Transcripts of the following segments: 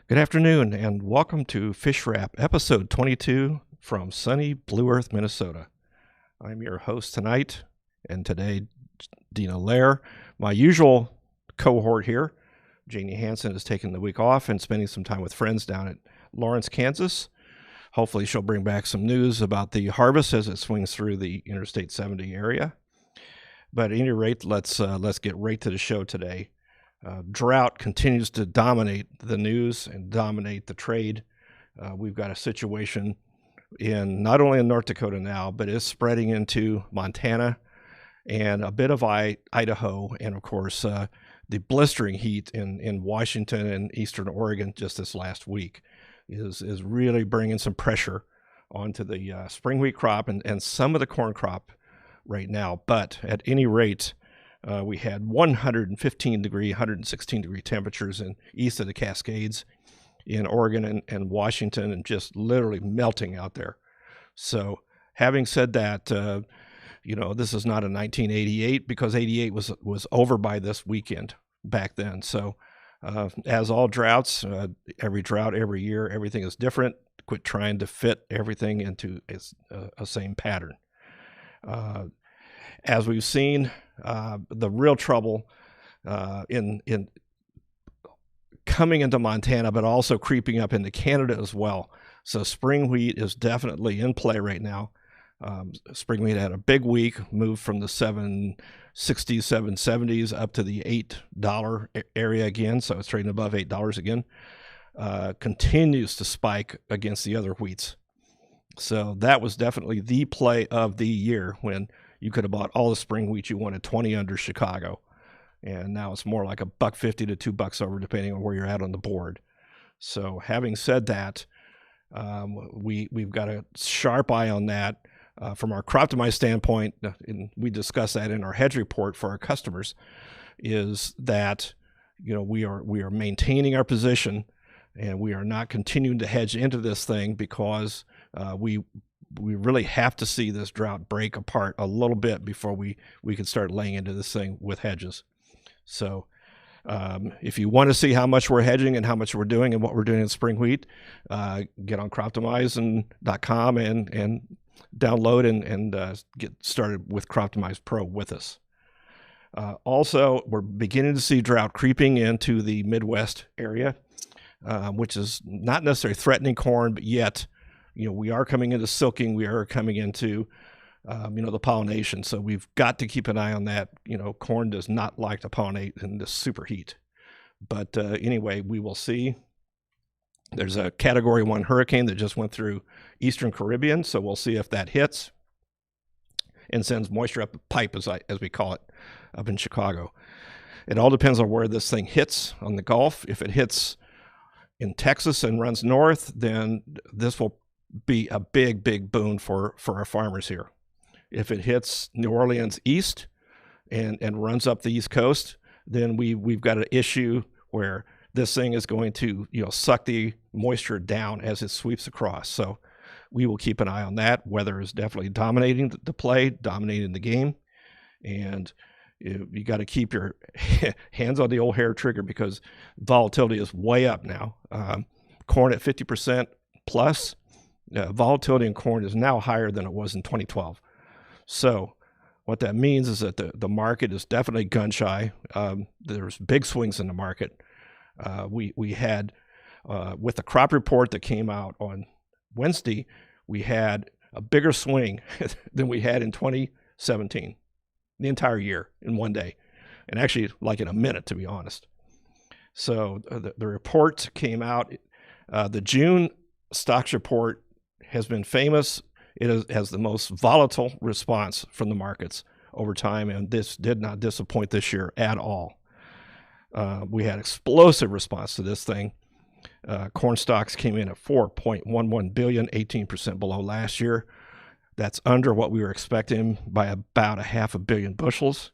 Good afternoon, and welcome to Fish Wrap, episode 22 from sunny Blue Earth, Minnesota. I'm your host tonight, and today, Dina Lair, my usual cohort here. Janie Hansen is taking the week off and spending some time with friends down at Lawrence, Kansas. Hopefully she'll bring back some news about the harvest as it swings through the Interstate 70 area. But at any rate, let's get right to the show today. Drought continues to dominate the news and dominate the trade. We've got a situation not only in North Dakota now, but it's spreading into Montana and a bit of Idaho, and of course the blistering heat in Washington and Eastern Oregon just this last week is really bringing some pressure onto the spring wheat crop and some of the corn crop right now. But at any rate, we had 116 degree temperatures east of the Cascades in Oregon and Washington, and just literally melting out there. So having said that, this is not a 1988, because 88 was over by this weekend back then. So as all droughts, every drought, every year, everything is different. Quit trying to fit everything into a same pattern. As we've seen, the real trouble in coming into Montana, but also creeping up into Canada as well. So spring wheat is definitely in play right now. Spring wheat had a big week, moved from the $7.60s, $7.70s up to the $8 area again. So it's trading above $8 again. Continues to spike against the other wheats. So that was definitely the play of the year, when you could have bought all the spring wheat you wanted 20 under Chicago. And now it's more like $1.50 to $2 over, depending on where you're at on the board. So having said that, we've got a sharp eye on that from our crop optimized standpoint, and we discussed that in our hedge report for our customers, is that we are maintaining our position, and we are not continuing to hedge into this thing, because we really have to see this drought break apart a little bit before we can start laying into this thing with hedges. So if you want to see how much we're hedging and how much we're doing and what we're doing in spring wheat, get on croptimize.com and download and get started with Croptimize Pro with us. Also, we're beginning to see drought creeping into the Midwest area, which is not necessarily threatening corn, but yet we are coming into silking. We are coming into, the pollination. So we've got to keep an eye on that. Corn does not like to pollinate in this super heat. But anyway, we will see. There's a Category 1 hurricane that just went through Eastern Caribbean. So we'll see if that hits and sends moisture up the pipe, as we call it, up in Chicago. It all depends on where this thing hits on the Gulf. If it hits in Texas and runs north, then this will be a big boon for our farmers here. If it hits New Orleans east and runs up the East Coast, then we've got an issue where this thing is going to suck the moisture down as it sweeps across. So we will keep an eye on that. Weather is definitely dominating the play, dominating the game, and you got to keep your hands on the old hair trigger, because volatility is way up now. Corn at 50% plus. Volatility in corn is now higher than it was in 2012. So what that means is that the market is definitely gun shy. There's big swings in the market. We had, with the crop report that came out on Wednesday, we had a bigger swing than we had in 2017, the entire year in one day, and actually like in a minute, to be honest. So the report came out. The June stocks report has been famous. It has the most volatile response from the markets over time, and this did not disappoint this year at all. We had explosive response to this thing. Corn stocks came in at 4.11 billion, 18% below last year. That's under what we were expecting by about 500 million bushels.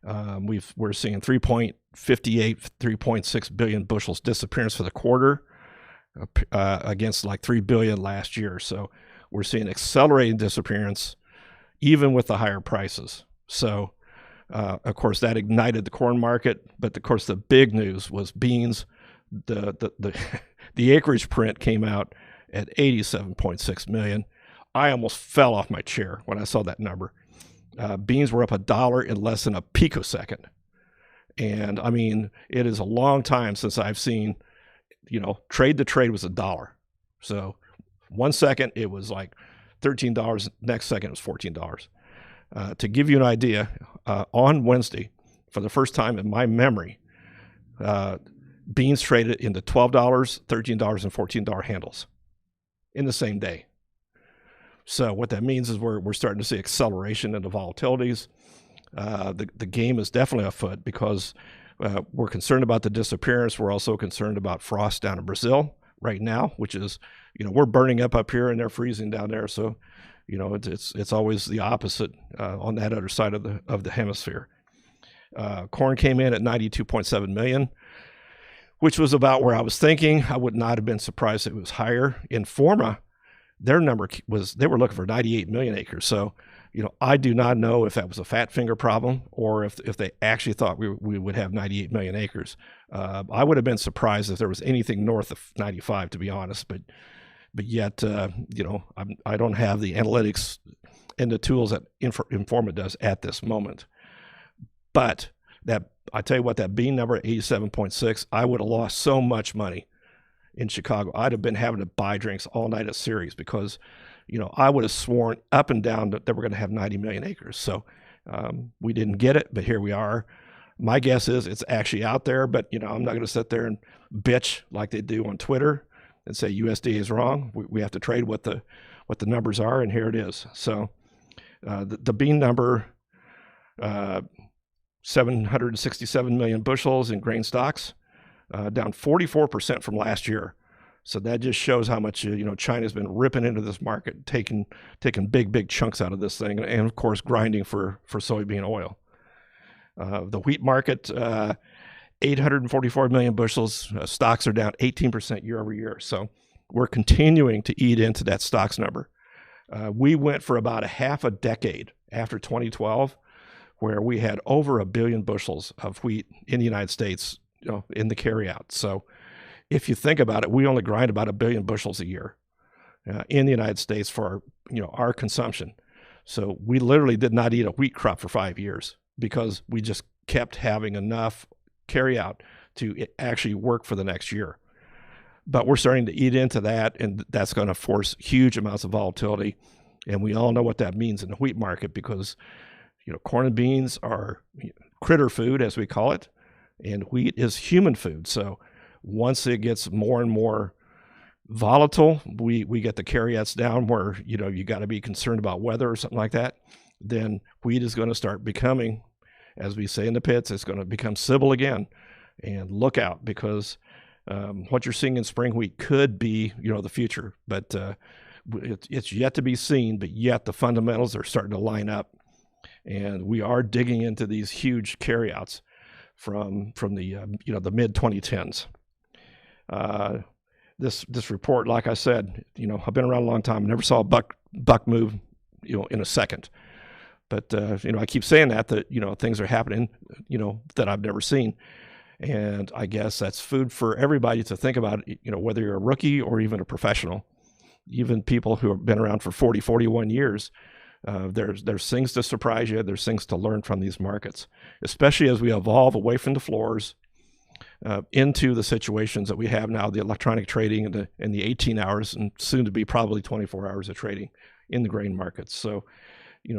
We're seeing 3.58, 3.6 billion bushels disappearance for the quarter, against like 3 billion last year. So we're seeing accelerating disappearance even with the higher prices. So of course that ignited the corn market, but of course the big news was beans the the acreage print came out at 87.6 million. I almost fell off my chair when I saw that number. Beans were up $1 in less than a picosecond. And I mean, it is a long time since I've seen, trade to trade was $1. So 1 second it was like $13. Next second it was $14. To give you an idea, on Wednesday, for the first time in my memory, beans traded in the $12, $13, and $14 handles in the same day. So what that means is we're starting to see acceleration in the volatilities. The game is definitely afoot because we're concerned about the disappearance. We're also concerned about frost down in Brazil right now, which is, we're burning up here and they're freezing down there. So, it's always the opposite on that other side of the hemisphere. Corn came in at 92.7 million, which was about where I was thinking. I would not have been surprised if it was higher. Informa, their number was, they were looking for 98 million acres. So, I do not know if that was a fat finger problem or if they actually thought we would have 98 million acres. I would have been surprised if there was anything north of 95, to be honest, but yet, I don't have the analytics and the tools that Informa does at this moment. But I tell you what, that bean number at 87.6, I would have lost so much money in Chicago. I'd have been having to buy drinks all night at Ceres because, I would have sworn up and down that we're going to have 90 million acres. So we didn't get it, but here we are. My guess is it's actually out there, but, I'm not going to sit there and bitch like they do on Twitter and say USDA is wrong. We have to trade what the numbers are, and here it is. So the bean number, 767 million bushels in grain stocks, down 44% from last year. So that just shows how much China's been ripping into this market, taking big chunks out of this thing, and of course grinding for soybean oil. The wheat market, 844 million bushels. Stocks are down 18% year over year. So we're continuing to eat into that stocks number. We went for about a half a decade after 2012, where we had over 1 billion bushels of wheat in the United States, in the carryout. So if you think about it, we only grind about 1 billion bushels a year in the United States for our consumption. So we literally did not eat a wheat crop for 5 years because we just kept having enough carryout to actually work for the next year. But we're starting to eat into that, and that's going to force huge amounts of volatility. And we all know what that means in the wheat market because, corn and beans are critter food, as we call it, and wheat is human food. So once it gets more and more volatile, we get the carryouts down where, you got to be concerned about weather or something like that. Then wheat is going to start becoming, as we say in the pits, it's going to become civil again. And look out, because what you're seeing in spring wheat could be, the future. But it's yet to be seen, but yet the fundamentals are starting to line up. And we are digging into these huge carryouts from the the mid 2010s. This report, like I said, I've been around a long time. I never saw a buck move, in a second. But I keep saying that things are happening, that I've never seen. And I guess that's food for everybody to think about, whether you're a rookie or even a professional, even people who have been around for 40, 41 years. There's things to surprise you. There's things to learn from these markets, especially as we evolve away from the floors into the situations that we have now, the electronic trading and the 18 hours and soon to be probably 24 hours of trading in the grain markets. So,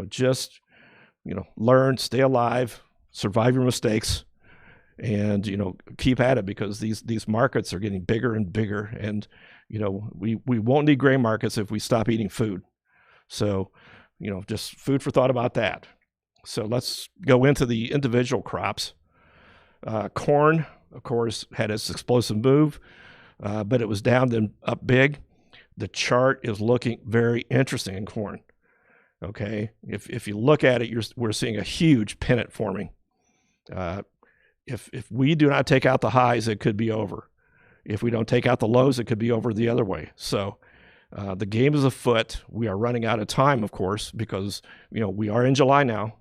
just, learn, stay alive, survive your mistakes, and, keep at it, because these markets are getting bigger and bigger. And, we won't need grain markets if we stop eating food. So, just food for thought about that. So let's go into the individual crops. Corn, of course, had its explosive move, but it was down then up big. The chart is looking very interesting in corn. Okay, if you look at it, we're seeing a huge pennant forming. If we do not take out the highs, it could be over. If we don't take out the lows, it could be over the other way. So the game is afoot. We are running out of time, of course, because we are in July now,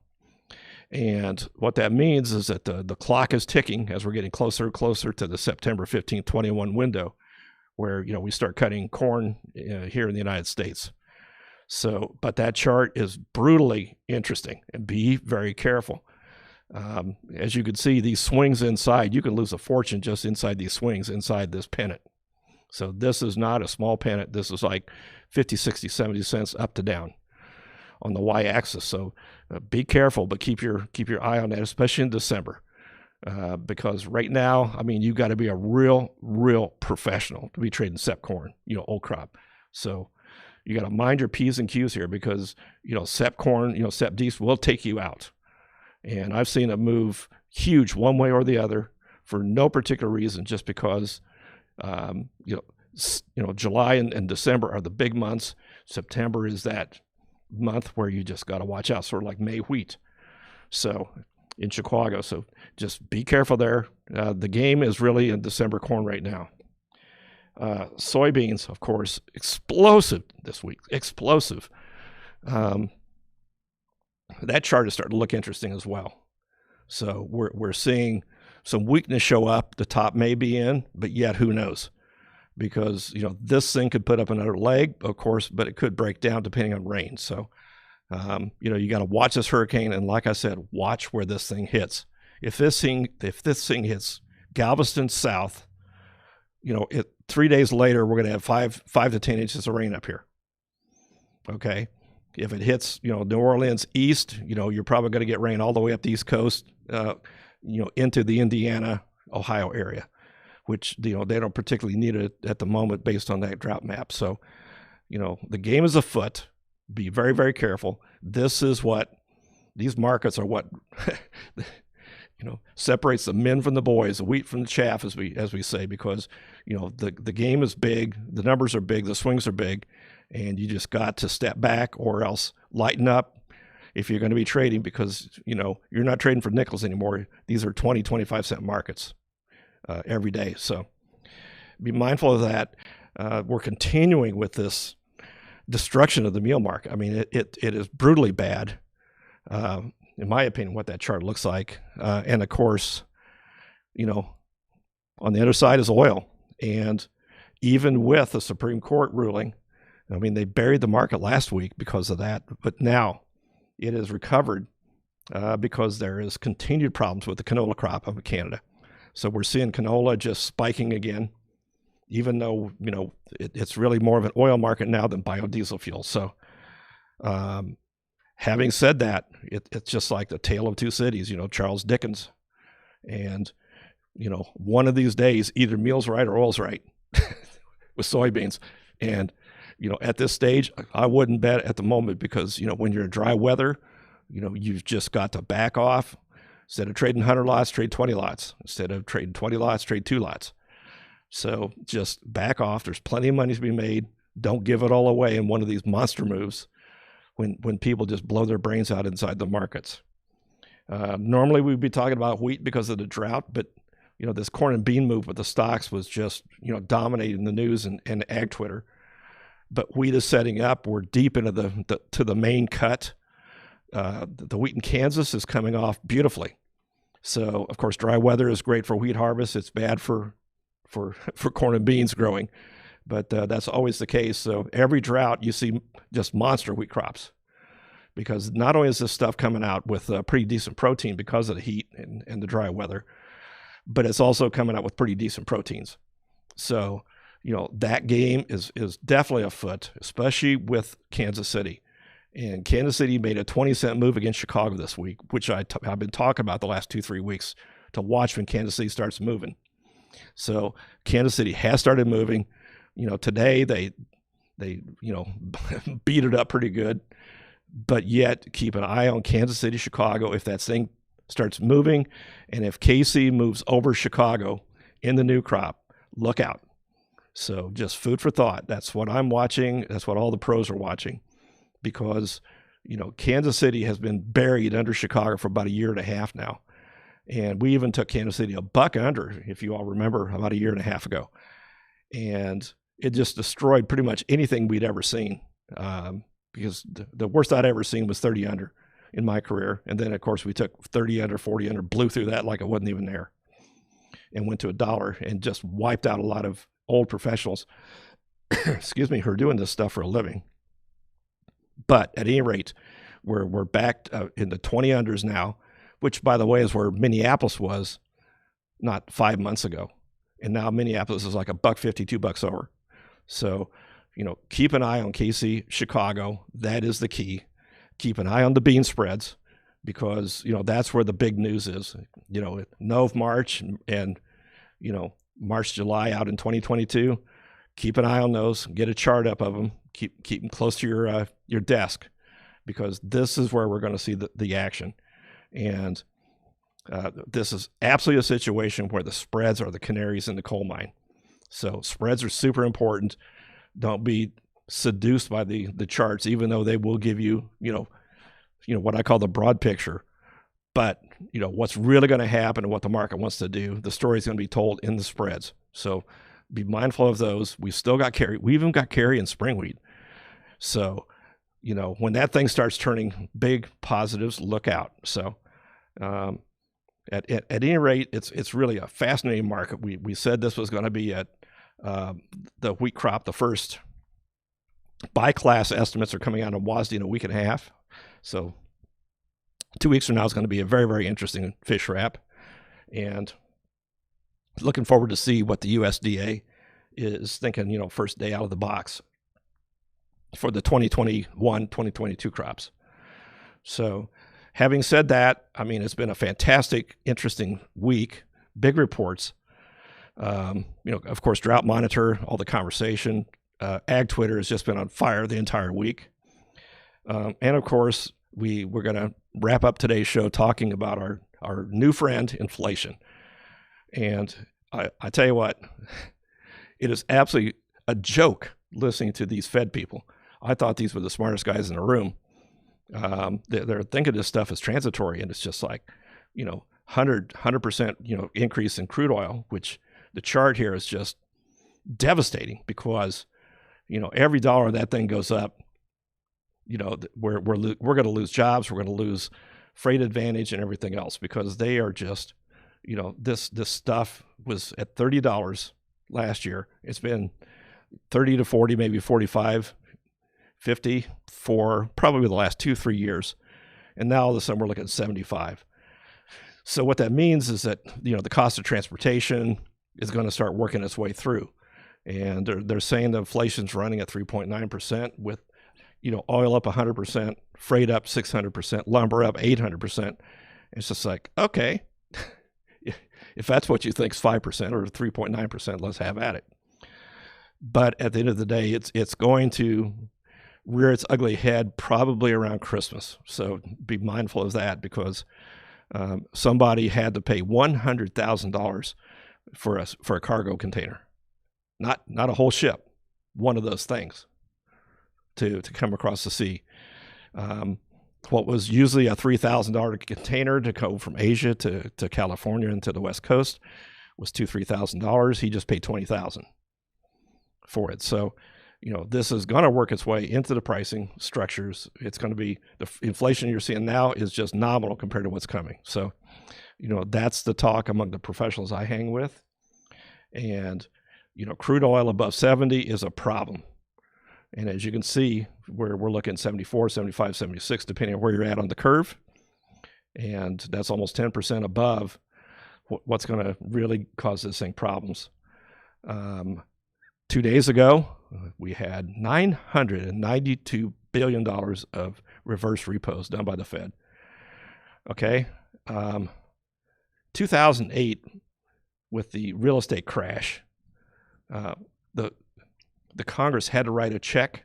And what that means is that the clock is ticking as we're getting closer and closer to the September 15th, 21 window, where we start cutting corn here in the United States. So, but that chart is brutally interesting, and be very careful. As you can see, these swings inside, you can lose a fortune just inside these swings, inside this pennant. So this is not a small pennant. This is like 50, 60, 70 cents up to down on the y-axis. So be careful, but keep your eye on that, especially in December. Because right now, I mean, you got to be a real professional to be trading SEP corn, old crop. So you got to mind your P's and Q's here, because, SEP corn, SEP Ds will take you out. And I've seen it move huge one way or the other for no particular reason, just because, July and December are the big months. September is that month where you just got to watch out, sort of like May wheat. So in Chicago, so just be careful there. The game is really in December corn right now. Soybeans, of course, explosive this week, explosive. That chart is starting to look interesting as well. So we're seeing some weakness show up. The top may be in, but yet who knows? Because this thing could put up another leg, of course, but it could break down depending on rain. So you got to watch this hurricane, and like I said, watch where this thing hits. If this thing hits Galveston south, 3 days later we're going to have 5 to 10 inches of rain up here. Okay. If it hits, New Orleans east, you're probably going to get rain all the way up the East Coast, into the Indiana, Ohio area, which, they don't particularly need it at the moment based on that drought map. So, the game is afoot. Be very, very careful. These markets are what, separates the men from the boys, the wheat from the chaff, as we say, because, the game is big, the numbers are big, the swings are big, and you just got to step back or else lighten up if you're going to be trading, because, you're not trading for nickels anymore. These are 20, 25 cent markets every day. So be mindful of that. We're continuing with this destruction of the meal market. I mean, it is brutally bad, in my opinion, what that chart looks like. And of course, on the other side is oil. And even with the Supreme Court ruling, I mean, they buried the market last week because of that, but now it has recovered because there is continued problems with the canola crop of Canada. So we're seeing canola just spiking again, even though, it's really more of an oil market now than biodiesel fuel. So having said that, it's just like the tale of two cities, Charles Dickens. And, one of these days, either meal's right or oil's right with soybeans. And, at this stage, I wouldn't bet at the moment, because, when you're in dry weather, you've just got to back off. Instead of trading 100 lots, trade 20 lots. Instead of trading 20 lots, trade 2 lots. So just back off. There's plenty of money to be made. Don't give it all away in one of these monster moves when people just blow their brains out inside the markets. Normally we'd be talking about wheat because of the drought, but this corn and bean move with the stocks was just, dominating the news and ag Twitter. But wheat is setting up. We're deep into the main cut. The wheat in Kansas is coming off beautifully. So, of course, dry weather is great for wheat harvest. It's bad for corn and beans growing, but that's always the case. So every drought, you see just monster wheat crops, because not only is this stuff coming out with pretty decent protein because of the heat and the dry weather, but it's also coming out with pretty decent proteins. So, that game is definitely afoot, especially with Kansas City. And Kansas City made a 20-cent move against Chicago this week, which I've been talking about the last 2-3 weeks, to watch when Kansas City starts moving. So Kansas City has started moving. Today they beat it up pretty good, but yet keep an eye on Kansas City, Chicago. If that thing starts moving, and if KC moves over Chicago in the new crop, look out. So just food for thought. That's what I'm watching. That's what all the pros are watching, because, Kansas City has been buried under Chicago for about 1.5 years now. And we even took Kansas City a buck under, if you all remember, about 1.5 years ago. And it just destroyed pretty much anything we'd ever seen, because the worst I'd ever seen was 30 under. in my career. And then, of course, we took 30 under, 40 under, blew through that like it wasn't even there, and went to $1 and just wiped out a lot of old professionals, excuse me, who are doing this stuff for a living. But at any rate, we're back in the 20 unders now, which, by the way, is where Minneapolis was not 5 months ago. And now Minneapolis is like $1.50, $2 over. So, keep an eye on KC, Chicago. That is the key. Keep an eye on the bean spreads, because, that's where the big news is. No March and, March, July out in 2022. Keep an eye on those. Get a chart up of them. Keep them close to your desk, because this is where we're going to see the action. And this is absolutely a situation where the spreads are the canaries in the coal mine. So spreads are super important. Don't be seduced by the charts, even though they will give you, what I call the broad picture. But, what's really going to happen and what the market wants to do, the story is going to be told in the spreads. So be mindful of those. We've still got carry. We even got carry in spring wheat. So, when that thing starts turning big positives, look out. So, at any rate, it's really a fascinating market. We said this was going to be at the wheat crop. The first by class estimates are coming out in WASDE in a week and a half. So 2 weeks from now is going to be a very, very interesting fish wrap. And looking forward to see what the USDA is thinking, first day out of the box for the 2021-2022 crops. So having said that, it's been a fantastic, interesting week. Big reports. Of course, Drought Monitor, all the conversation. Ag Twitter has just been on fire the entire week. And of course, we're going to wrap up today's show talking about our new friend, inflation. And I tell you what, it is absolutely a joke listening to these Fed people. I thought these were the smartest guys in the room. They're thinking this stuff is transitory, and it's just like, 100%, increase in crude oil, which the chart here is just devastating, because, every dollar that thing goes up, we're going to lose jobs, we're going to lose freight advantage and everything else, because they are just, this stuff was at $30 last year. It's been 30 to 40, maybe 45, 50 for probably the last 2-3 years. And now all of a sudden we're looking at 75. So what that means is that, the cost of transportation is going to start working its way through. And they're saying the inflation's running at 3.9% with, oil up 100%, freight up 600%, lumber up 800%. It's just like, okay, if that's what you think is 5% or 3.9%, let's have at it. But at the end of the day, it's going to rear its ugly head probably around Christmas. So be mindful of that, because somebody had to pay $100,000 for a cargo container, not a whole ship, one of those things to come across the sea. What was usually a $3,000 container to go from Asia to California and to the West Coast was $2,000-$3,000. He just paid $20,000 for it. So, this is going to work its way into the pricing structures. It's going to be, the inflation you're seeing now is just nominal compared to what's coming. So, that's the talk among the professionals I hang with. And, crude oil above 70 is a problem. And as you can see, we're looking 74, 75, 76, depending on where you're at on the curve. And that's almost 10% above what's going to really cause this thing problems. 2 days ago, we had $992 billion of reverse repos done by the Fed. Okay. 2008, with the real estate crash, the Congress had to write a check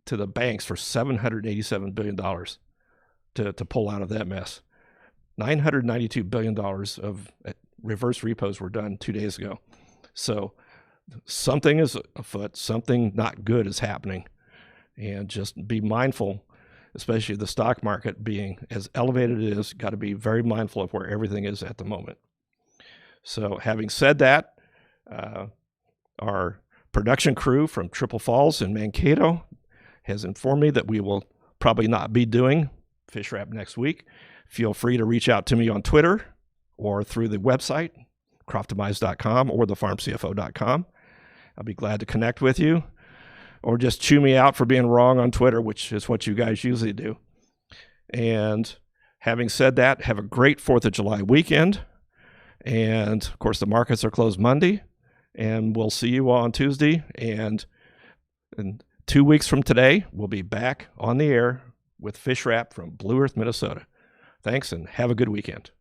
to the banks for $787 billion to pull out of that mess. $992 billion of reverse repos were done 2 days ago. So something is afoot, something not good is happening. And just be mindful, especially the stock market being as elevated as it is, got to be very mindful of where everything is at the moment. So having said that, our production crew from Triple Falls in Mankato has informed me that we will probably not be doing fish wrap next week. Feel free to reach out to me on Twitter or through the website, croptimize.com or thefarmcfo.com. I'll be glad to connect with you, or just chew me out for being wrong on Twitter, which is what you guys usually do. And having said that, have a great 4th of July weekend. And of course, the markets are closed Monday, and we'll see you on Tuesday. And in 2 weeks from today, we'll be back on the air with Fish Wrap from Blue Earth, Minnesota. Thanks, and have a good weekend.